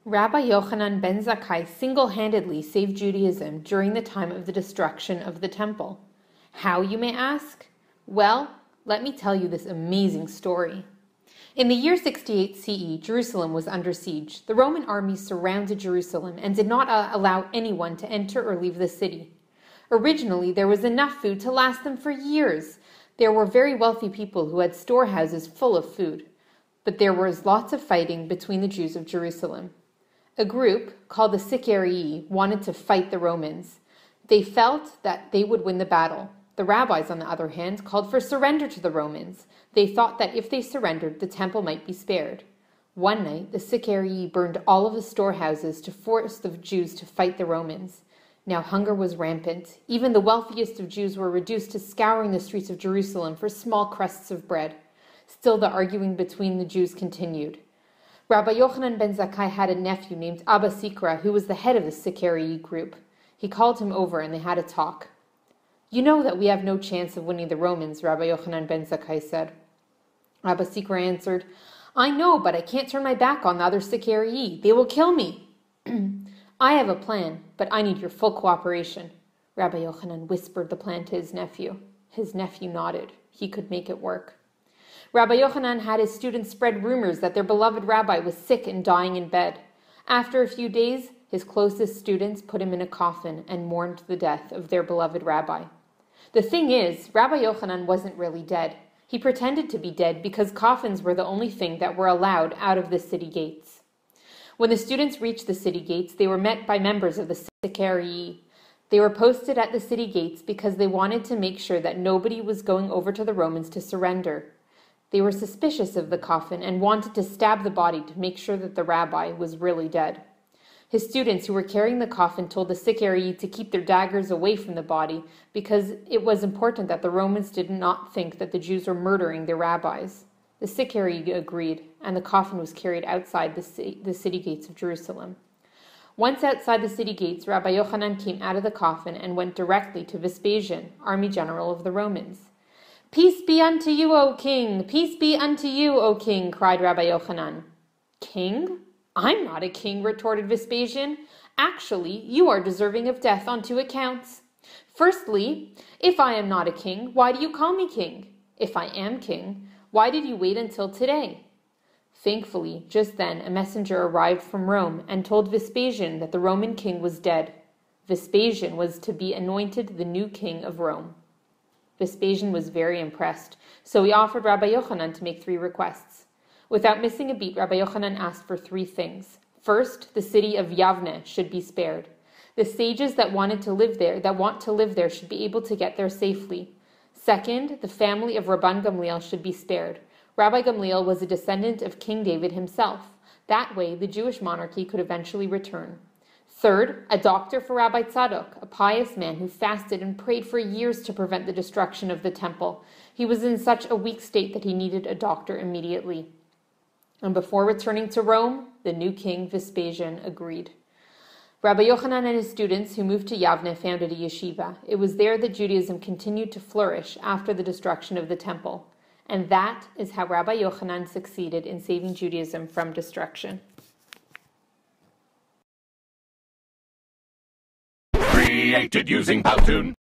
Rabbi Yochanan ben Zakkai single-handedly saved Judaism during the time of the destruction of the temple. How, you may ask? Well, let me tell you this amazing story. In the year 68 CE, Jerusalem was under siege. The Roman army surrounded Jerusalem and did not allow anyone to enter or leave the city. Originally, there was enough food to last them for years. There were very wealthy people who had storehouses full of food. But there was lots of fighting between the Jews of Jerusalem. A group, called the Sicarii, wanted to fight the Romans. They felt that they would win the battle. The rabbis, on the other hand, called for surrender to the Romans. They thought that if they surrendered, the temple might be spared. One night, the Sicarii burned all of the storehouses to force the Jews to fight the Romans. Now hunger was rampant. Even the wealthiest of Jews were reduced to scouring the streets of Jerusalem for small crusts of bread. Still, the arguing between the Jews continued. Rabbi Yochanan ben Zakkai had a nephew named Abba Sikra, who was the head of the Sicarii group. He called him over and they had a talk. "You know that we have no chance of winning the Romans," Rabbi Yochanan ben Zakkai said. Abba Sikra answered, "I know, but I can't turn my back on the other Sicarii. They will kill me." "I have a plan, but I need your full cooperation." Rabbi Yochanan whispered the plan to his nephew. His nephew nodded. He could make it work. Rabbi Yochanan had his students spread rumors that their beloved rabbi was sick and dying in bed. After a few days, his closest students put him in a coffin and mourned the death of their beloved rabbi. The thing is, Rabbi Yochanan wasn't really dead. He pretended to be dead because coffins were the only thing that were allowed out of the city gates. When the students reached the city gates, they were met by members of the Sicarii. They were posted at the city gates because they wanted to make sure that nobody was going over to the Romans to surrender. They were suspicious of the coffin and wanted to stab the body to make sure that the rabbi was really dead. His students who were carrying the coffin told the Sicarii to keep their daggers away from the body because it was important that the Romans did not think that the Jews were murdering their rabbis. The Sicarii agreed, and the coffin was carried outside the city gates of Jerusalem. Once outside the city gates, Rabbi Yochanan came out of the coffin and went directly to Vespasian, army general of the Romans. "Peace be unto you, O king! Peace be unto you, O king!" cried Rabbi Yochanan. "King? I'm not a king," retorted Vespasian. "Actually, you are deserving of death on 2 accounts. Firstly, if I am not a king, why do you call me king? If I am king, why did you wait until today?" Thankfully, just then, a messenger arrived from Rome and told Vespasian that the Roman king was dead. Vespasian was to be anointed the new king of Rome. Vespasian was very impressed, so he offered Rabbi Yochanan to make 3 requests. Without missing a beat, Rabbi Yochanan asked for 3 things. First, the city of Yavneh should be spared. The sages that want to live there should be able to get there safely. Second, the family of Rabban Gamliel should be spared. Rabbi Gamliel was a descendant of King David himself. That way, the Jewish monarchy could eventually return. Third, a doctor for Rabbi Tzadok, a pious man who fasted and prayed for years to prevent the destruction of the temple. He was in such a weak state that he needed a doctor immediately. And before returning to Rome, the new king, Vespasian, agreed. Rabbi Yochanan and his students who moved to Yavneh founded a yeshiva. It was there that Judaism continued to flourish after the destruction of the temple. And that is how Rabbi Yochanan succeeded in saving Judaism from destruction. Created using Powtoon.